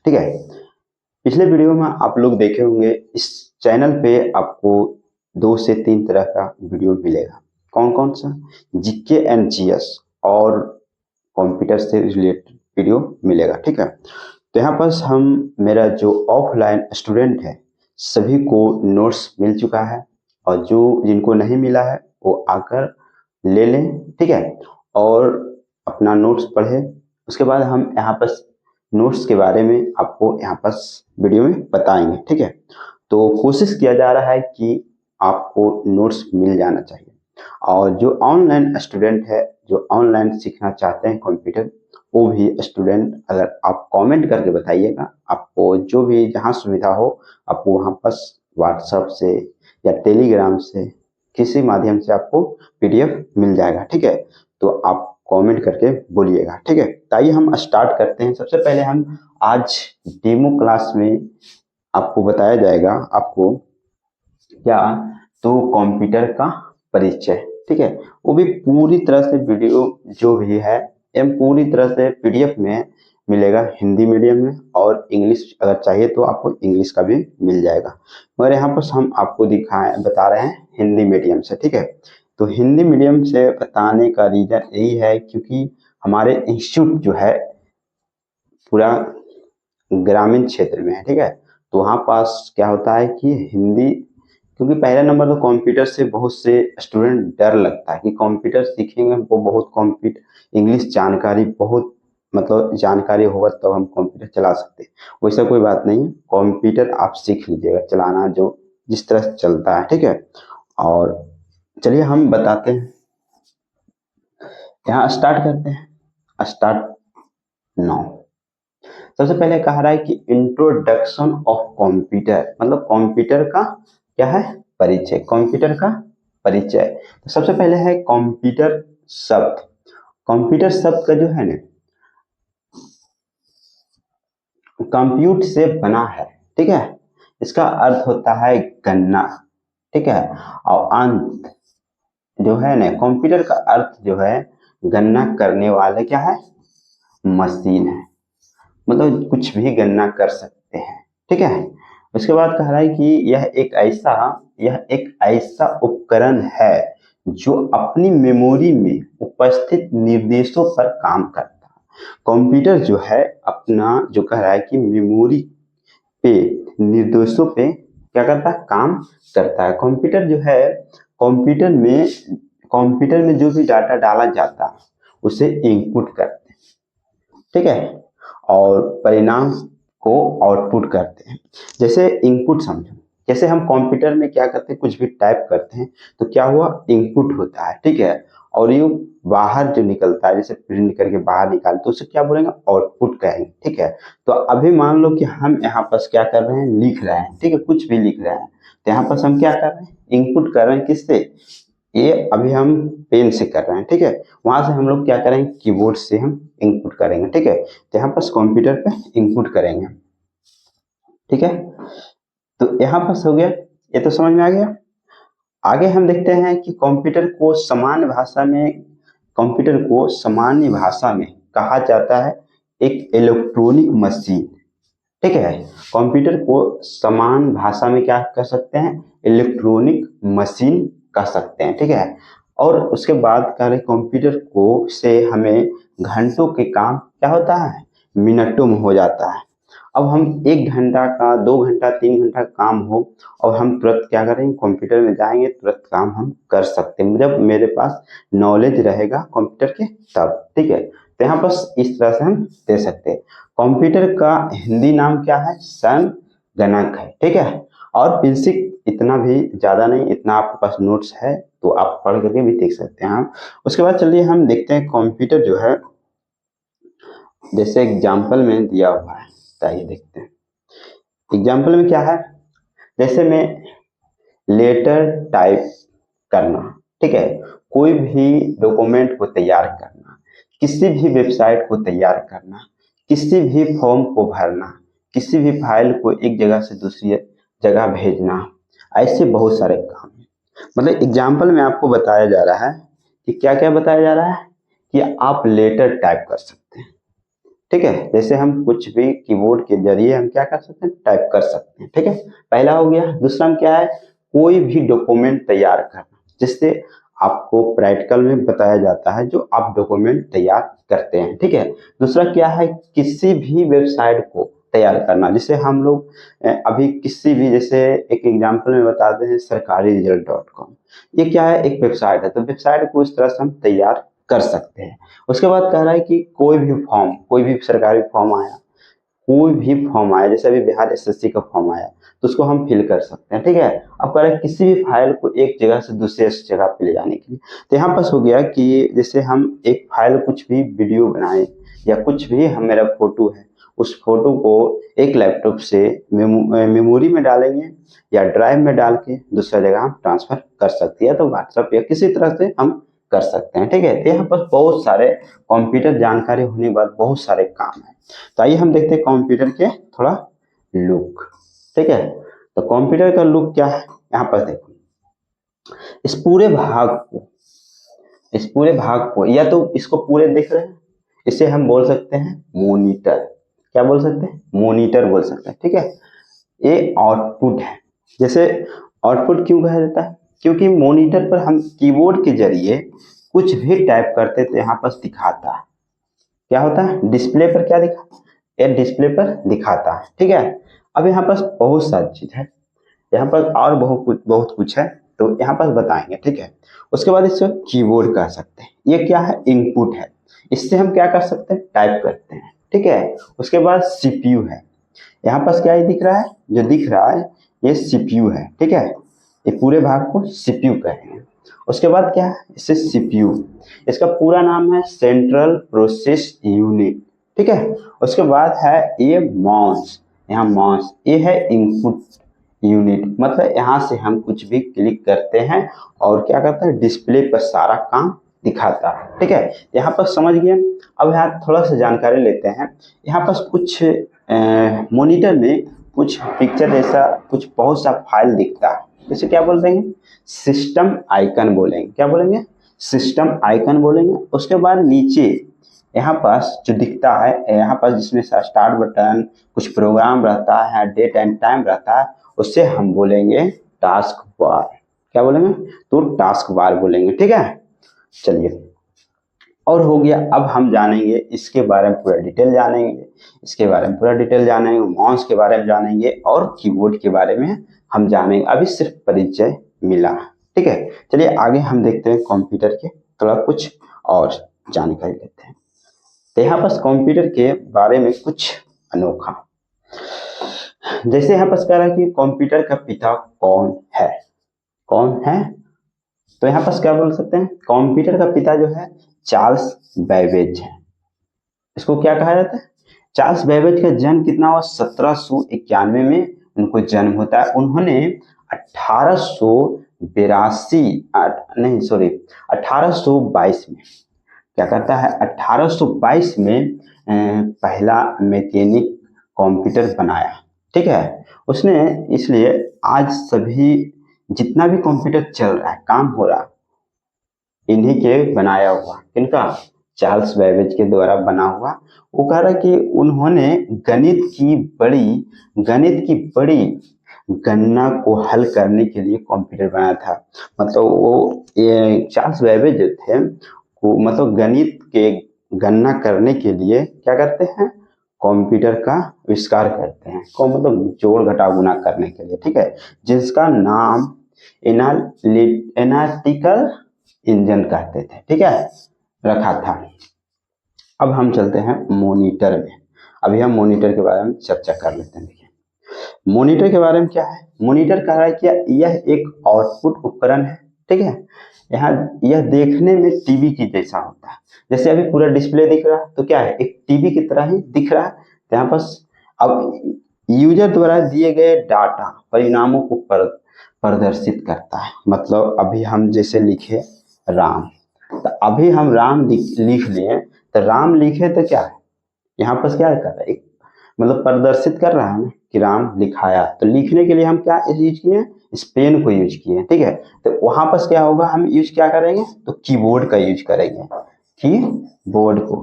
ठीक है। पिछले वीडियो में आप लोग देखे होंगे, इस चैनल पे आपको 2 से 3 तरह का वीडियो मिलेगा। कौन कौन सा? जीके एंड जीएस और कंप्यूटर से रिलेटेड वीडियो मिलेगा। ठीक है। तो यहाँ पर हम मेरा जो ऑफलाइन स्टूडेंट है सभी को नोट्स मिल चुका है, और जो जिनको नहीं मिला है वो आकर ले लें। ठीक है। और अपना नोट्स पढ़े। उसके बाद हम यहाँ पर नोट्स के बारे में आपको यहाँ पर वीडियो में बताएंगे। ठीक है। तो कोशिश किया जा रहा है कि आपको नोट्स मिल जाना चाहिए। और जो ऑनलाइन स्टूडेंट है, जो ऑनलाइन सीखना चाहते हैं कंप्यूटर, वो भी स्टूडेंट अगर आप कमेंट करके बताइएगा, आपको जो भी जहाँ सुविधा हो आपको वहाँ पर व्हाट्सएप से या टेलीग्राम से किसी माध्यम से आपको पीडीएफ मिल जाएगा। ठीक है। तो आप कमेंट करके बोलिएगा। ठीक है। तो आइए हम स्टार्ट करते हैं। सबसे पहले हम आज डेमो क्लास में आपको बताया जाएगा आपको क्या, तो कंप्यूटर का परिचय। ठीक है। वो भी पूरी तरह से वीडियो जो भी है पूरी तरह से पीडीएफ में मिलेगा, हिंदी मीडियम में, और इंग्लिश अगर चाहिए तो आपको इंग्लिश का भी मिल जाएगा। मगर यहाँ पर हम आपको बता रहे हैं हिंदी मीडियम से। ठीक है। तो हिंदी मीडियम से बताने का रीजन यही है क्योंकि हमारे इंस्टीट्यूट जो है पूरा ग्रामीण क्षेत्र में है। ठीक है। तो वहाँ पास क्या होता है कि हिंदी, क्योंकि पहला नंबर तो कंप्यूटर से बहुत से स्टूडेंट डर लगता है कि कंप्यूटर सीखेंगे हमको बहुत कंप्यूटर इंग्लिश जानकारी बहुत मतलब जानकारी होगा तब हम कंप्यूटर चला सकते हैं। वैसा कोई बात नहीं है, कंप्यूटर आप सीख लीजिएगा चलाना जो जिस तरह से चलता है। ठीक है। और चलिए हम बताते हैं, यहाँ स्टार्ट करते हैं। Start now. सबसे पहले कह रहा है कि इंट्रोडक्शन ऑफ कंप्यूटर, मतलब कंप्यूटर का क्या है, परिचय। कंप्यूटर का परिचय। तो सबसे पहले है कंप्यूटर शब्द। कंप्यूटर शब्द का जो है ना, कंप्यूट से बना है। ठीक है। इसका अर्थ होता है गणना। ठीक है। और अंत जो है ना, कंप्यूटर का अर्थ जो है गणना करने वाले क्या है, मशीन है। मतलब कुछ भी गणना कर सकते हैं। ठीक है। उसके बाद कह रहा है कि यह एक ऐसा उपकरण है जो अपनी मेमोरी में उपस्थित निर्देशों पर काम करता है। कंप्यूटर जो है अपना जो कह रहा है कि मेमोरी पे निर्देशों पे क्या करता है, काम करता है। कंप्यूटर जो है, कंप्यूटर में जो भी डाटा डाला जाता है उसे इनपुट करते हैं। ठीक है। और परिणाम को आउटपुट करते हैं। जैसे इनपुट समझो, जैसे हम कंप्यूटर में क्या करते हैं, कुछ भी टाइप करते हैं तो क्या हुआ, इनपुट होता है। ठीक है। और ये बाहर जो निकलता है, जैसे प्रिंट करके बाहर निकालते तो उसे क्या बोलेंगे, आउटपुट कहेंगे। ठीक है। तो अभी मान लो कि हम यहाँ पर क्या कर रहे हैं, लिख रहे हैं। ठीक है। कुछ भी लिख रहे हैं तो यहाँ पर हम क्या कर रहे हैं, इनपुट कर रहे हैं। किससे? ये अभी हम पेन से कर रहे हैं। ठीक है। वहां से हम लोग क्या करेंगे, कीबोर्ड से हम इनपुट करेंगे। ठीक है। तो यहाँ पर कंप्यूटर पे इनपुट करेंगे। ठीक है। तो यहाँ पर हो गया, ये तो समझ में आ गया। आगे हम देखते हैं कि कंप्यूटर को सामान्य भाषा में कहा जाता है एक इलेक्ट्रॉनिक मशीन। ठीक है। कंप्यूटर को समान भाषा में क्या कह सकते हैं, इलेक्ट्रॉनिक मशीन कह सकते हैं। ठीक है। और उसके बाद कह रहे कंप्यूटर को से हमें घंटों के काम क्या होता है, मिनटों में हो जाता है। अब हम 1 घंटा का 2 घंटा 3 घंटा काम हो और हम तुरंत क्या करेंगे, कंप्यूटर में जाएंगे, तुरंत काम हम कर सकते हैं जब मेरे पास नॉलेज रहेगा कंप्यूटर के तब। ठीक है। तो यहाँ बस इस तरह से हम दे सकते हैं। कंप्यूटर का हिंदी नाम क्या है, संगणक है। ठीक है। और बेसिक इतना भी ज्यादा नहीं, इतना आपके पास नोट्स है तो आप पढ़ करके भी देख सकते हैं। हम उसके बाद चलिए हम देखते हैं कंप्यूटर जो है, जैसे एग्जाम्पल में दिया हुआ है, आइए देखते हैं। एग्जाम्पल में क्या है, जैसे मैं लेटर टाइप करना। ठीक है। कोई भी डॉक्यूमेंट को तैयार करना, किसी भी वेबसाइट को तैयार करना, किसी भी फॉर्म को भरना, किसी भी फाइल को एक जगह से दूसरी जगह भेजना, ऐसे बहुत सारे काम हैं। मतलब एग्जाम्पल में आपको बताया जा रहा है कि क्या क्या बताया जा रहा है, कि आप लेटर टाइप कर सकते हैं। ठीक है। जैसे हम कुछ भी कीबोर्ड के जरिए हम क्या कर सकते हैं, टाइप कर सकते हैं, ठीक है। पहला हो गया। दूसरा में क्या है, कोई भी डॉक्यूमेंट तैयार करना, जिससे आपको प्रैक्टिकल में बताया जाता है जो आप डॉक्यूमेंट तैयार करते हैं, ठीक है। दूसरा क्या है, किसी भी वेबसाइट को तैयार करना, जिसे हम लोग अभी किसी भी, जैसे एक एग्जांपल में बताते हैं सरकारी रिजल्ट.com, ये क्या है, एक वेबसाइट है, तो वेबसाइट को इस तरह से हम तैयार कर सकते हैं। उसके बाद कह रहा है कि कोई भी फॉर्म, कोई भी सरकारी फॉर्म आया, कोई भी फॉर्म आया, जैसे अभी बिहार एसएससी का फॉर्म आया, तो उसको हम फिल कर सकते हैं, ठीक है। अब कह रहा है किसी भी फाइल को एक जगह से दूसरे जगह पे ले जाने के लिए, तो यहाँ पास हो गया कि जैसे हम एक फाइल, कुछ भी वीडियो बनाए या कुछ भी, हम मेरा फोटो है, उस फोटो को एक लैपटॉप से मेमोरी में डालेंगे या ड्राइव में डाल के दूसरा जगह हम ट्रांसफर कर सकते हैं, तो व्हाट्सएप या किसी तरह से हम कर सकते हैं, ठीक है। तो यहाँ पर बहुत सारे कंप्यूटर जानकारी होने के बाद बहुत सारे काम है। तो आइए हम देखते हैं कंप्यूटर के थोड़ा लुक, ठीक है। तो कंप्यूटर का लुक क्या है, यहाँ पर देखो, इस पूरे भाग को, इस पूरे भाग को, या तो इसको पूरे देख रहे हैं, इसे हम बोल सकते हैं मॉनिटर। क्या बोल सकते हैं, मॉनिटर बोल सकते हैं, ठीक है। ये आउटपुट है। जैसे आउटपुट क्यों कहा जाता है, क्योंकि मॉनिटर पर हम कीबोर्ड के जरिए कुछ भी टाइप करते तो यहाँ पर दिखाता है, क्या होता है, डिस्प्ले पर क्या दिखाता है, ये डिस्प्ले पर दिखाता है, ठीक है। अब यहाँ पर बहुत सारी चीज है, यहाँ पर और बहुत कुछ है, तो यहाँ पर बताएंगे, ठीक है। उसके बाद इसको कीबोर्ड कह सकते हैं। ये क्या है, इनपुट है, इससे हम क्या कर सकते हैं, टाइप करते हैं, ठीक है। उसके बाद सीपीयू है, यहाँ पर क्या दिख रहा है, जो दिख रहा है ये सीपीयू है, ठीक है। ये पूरे भाग को सीपीयू कहेंगे। उसके बाद क्या है, इससे सीपीयू, इसका पूरा नाम है सेंट्रल प्रोसेस यूनिट, ठीक है। उसके बाद है ये माउस, यहाँ माउस, ये है इनपुट यूनिट, मतलब यहाँ से हम कुछ भी क्लिक करते हैं और क्या करता है, डिस्प्ले पर सारा काम दिखाता है, ठीक है। यहाँ पर समझ गए। अब यहाँ थोड़ा सा जानकारी लेते हैं। यहाँ पर कुछ मॉनिटर में कुछ पिक्चर जैसा कुछ बहुत सा फाइल दिखता है, इसे क्या बोल देंगे, सिस्टम आइकन बोलेंगे। क्या बोलेंगे, सिस्टम आइकन बोलेंगे। उसके बाद नीचे यहाँ पास जो दिखता है, यहाँ पास जिसमें स्टार्ट बटन, कुछ प्रोग्राम रहता है, डेट एंड टाइम रहता है, उससे हम बोलेंगे टास्क बार। क्या बोलेंगे, तो टास्क बार बोलेंगे, ठीक है। चलिए, और हो गया। अब हम जानेंगे इसके बारे में पूरा डिटेल जानेंगे, इसके बारे में पूरा डिटेल जानेंगे, माउस के बारे में जानेंगे और कीबोर्ड के बारे में हम जानेंगे। अभी सिर्फ परिचय मिला, ठीक है। चलिए आगे हम देखते हैं कंप्यूटर के थोड़ा कुछ और जानकारी लेते हैं। तो यहाँ पर कंप्यूटर के बारे में कुछ अनोखा, जैसे यहाँ पर कह रहा है कि कंप्यूटर का पिता कौन है, कौन है, तो यहाँ पर क्या बोल सकते हैं, कंप्यूटर का पिता जो है चार्ल्स बैबेज है। इसको क्या कहा जाता है, चार्ल्स बैबेज का जन्म कितना हुआ, 1791 में उनको जन्म होता है। उन्होंने 1822 में क्या करता है, 1822 में पहला मैकेनिक कंप्यूटर बनाया, ठीक है उसने। इसलिए आज सभी जितना भी कंप्यूटर चल रहा है, काम हो रहा, इन्हीं के बनाया हुआ, किनका, चार्ल्स बैबेज के द्वारा बना हुआ। वो कह रहा कि उन्होंने गणित की बड़ी गणना को हल करने के लिए कंप्यूटर बनाया था। मतलब वो ये चार्ल्स बैबेज जो थे वो मतलब गणित के गणना करने के लिए क्या करते हैं, कंप्यूटर का आविष्कार करते हैं, को मतलब जोड़ घटाव गुणा करने के लिए, ठीक है। जिसका नाम एनालिटिकल इंजन कहते थे, ठीक है, रखा था। अब हम चलते हैं मॉनिटर में। अभी हम मॉनिटर के बारे में चर्चा कर लेते हैं। देखिए मॉनिटर के बारे में क्या है, मॉनिटर कह रहा है कि यह एक आउटपुट उपकरण है, ठीक है। यहाँ यह देखने में टीवी की जैसा होता है, जैसे अभी पूरा डिस्प्ले दिख रहा है तो क्या है, एक टीवी की तरह ही दिख रहा है। तो यहाँ पर अब यूजर द्वारा दिए गए डाटा परिणामों को प्रदर्शित करता है। मतलब अभी हम जैसे लिखे राम, तो अभी हम राम लिख लिए, तो राम लिखे तो क्या है, यहाँ पर क्या कर रहा है, एक मतलब प्रदर्शित कर रहा है ना कि राम लिखाया। तो लिखने के लिए हम क्या यूज किए, इस पेन को यूज किए, ठीक है। तो वहां पर क्या होगा, हम यूज क्या करेंगे, तो कीबोर्ड का यूज करेंगे, कीबोर्ड को।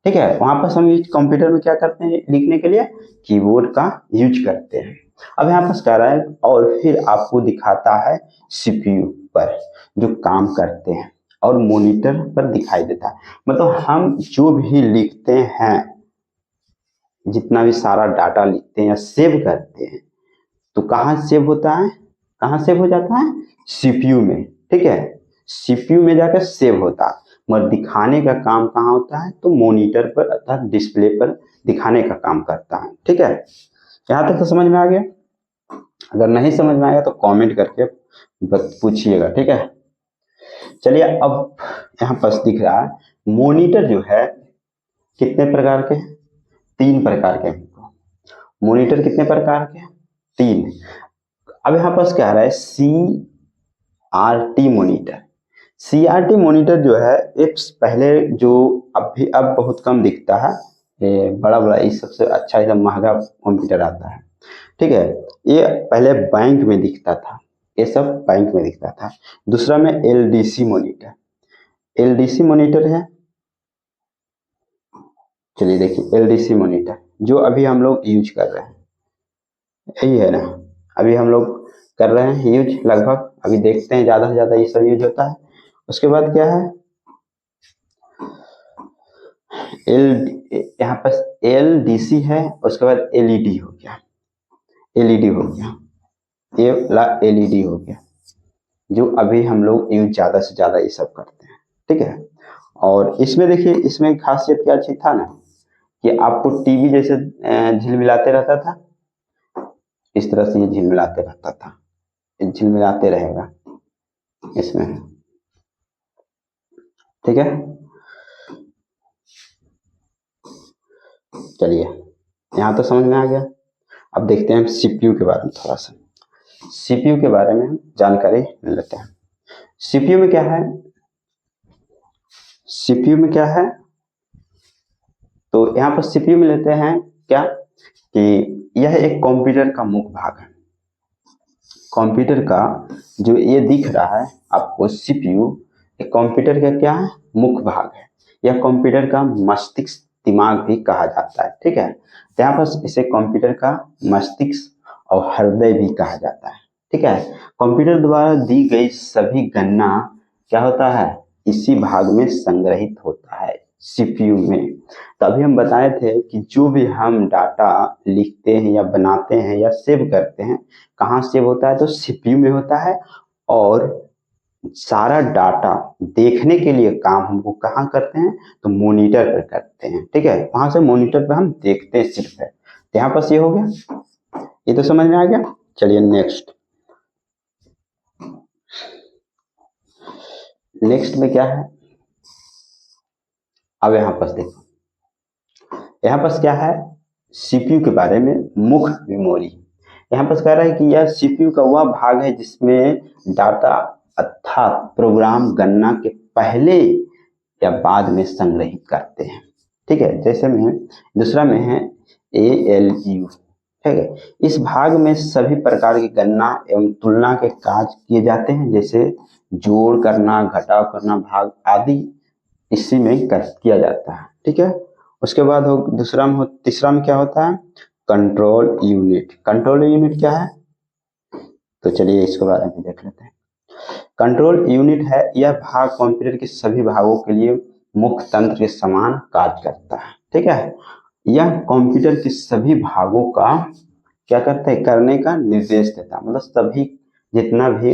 ठीक है। वहां पर हम कंप्यूटर में क्या करते हैं, लिखने के लिए कीबोर्ड का यूज करते हैं। अब यहाँ पर कह रहा है और फिर आपको दिखाता है सीपीयू पर जो काम करते हैं और मॉनिटर पर दिखाई देता है। मतलब हम जो भी लिखते हैं, जितना भी सारा डाटा लिखते हैं या सेव करते हैं, तो कहाँ सेव होता है, कहाँ सेव हो जाता है, सीपीयू में। ठीक है, सीपीयू में जाकर सेव होता है। मगर दिखाने का काम कहाँ होता है, तो मॉनिटर पर अर्थात डिस्प्ले पर दिखाने का काम करता है। ठीक है, यहाँ तक तो समझ में आ गया। अगर नहीं समझ में आया तो कमेंट करके पूछिएगा। ठीक है, चलिए अब यहाँ पर दिख रहा है मॉनिटर जो है कितने प्रकार के, 3 प्रकार के। मॉनिटर कितने प्रकार के, 3। अब यहाँ पर क्या रहा है, CRT मॉनिटर। CRT मॉनिटर जो है एक पहले जो अब बहुत कम दिखता है, बड़ा बड़ा इस सबसे अच्छा एकदम महंगा कंप्यूटर आता है। ठीक है, ये पहले बैंक में दिखता था, ये सब बैंक में दिखता था। दूसरा में LDC मॉनिटर, LDC मॉनिटर है। चलिए देखिए LDC मॉनिटर जो अभी हम लोग यूज कर रहे हैं, यही है ना, अभी हम लोग कर रहे हैं यूज, लगभग अभी देखते हैं ज्यादा से ज्यादा ये सब यूज होता है। उसके बाद क्या है, यहाँ पर LDC है, उसके बाद LED हो गया, LED हो गया, ये वाला LED हो गया, जो अभी हम लोग यूज ज्यादा से ज्यादा ये सब करते हैं। ठीक है, और इसमें देखिए, इसमें खासियत क्या चीज था ना, कि आपको टीवी जैसे झिलमिलाते रहता था, इस तरह से ये झिलमिलाते रहता था, झिलमिलाते रहेगा इसमें। ठीक है, चलिए यहाँ तो समझ में आ गया। अब देखते हैं सीपीयू के बारे में, थोड़ा सा सीपीयू के बारे में जानकारी ले लेते हैं। सीपीयू में क्या है, सीपीयू में क्या है, तो यहाँ पर सीपीयू में लेते हैं क्या, कि यह एक कंप्यूटर का मुख्य भाग है। कंप्यूटर का जो ये दिख रहा है आपको सीपीयू, एक कंप्यूटर का क्या है, मुख्य भाग है। यह कंप्यूटर का मस्तिष्क, दिमाग भी कहा जाता है। ठीक है, तो यहाँ पर इसे कंप्यूटर का मस्तिष्क और हृदय भी कहा जाता है। ठीक है, कंप्यूटर द्वारा दी गई सभी गणना क्या होता है, इसी भाग में संग्रहित होता है, सीपीयू में। तभी हम बताए थे कि जो भी हम डाटा लिखते हैं या बनाते हैं या सेव करते हैं, कहाँ सेव होता है, तो सीपीयू में होता है। और सारा डाटा देखने के लिए काम हमको कहाँ करते हैं, तो मॉनिटर पर करते हैं। ठीक है, वहां से मॉनिटर पर हम देखते हैं सिर्फ है। तो यहाँ पर ये हो गया, ये तो समझ में आ गया। चलिए नेक्स्ट में क्या है, अब यहाँ पर देखो, यहाँ पर क्या है, सीपीयू के बारे में मुख्य मेमोरी। यहाँ पर कह रहा है कि यह सीपीयू का वह भाग है जिसमें डाटा अर्थात प्रोग्राम गणना के पहले या बाद में संग्रहित करते हैं। ठीक है, जैसे में दूसरा में है ALU। ठीक है, इस भाग में सभी प्रकार की गणना एवं तुलना के कार्य किए जाते हैं, जैसे जोड़ करना, घटाव करना, भाग आदि इसी में किया जाता है। ठीक है, उसके बाद हो दूसरा में तीसरा में क्या होता है, कंट्रोल यूनिट। कंट्रोल यूनिट क्या है, तो चलिए इसके बारे में देख लेते हैं। कंट्रोल यूनिट है, यह भाग कंप्यूटर के सभी भागों के लिए मुख्य तंत्र के समान कार्य करता है। ठीक है, यह कंप्यूटर के सभी भागों का क्या करता है, करने का निर्देश देता है। मतलब सभी जितना भी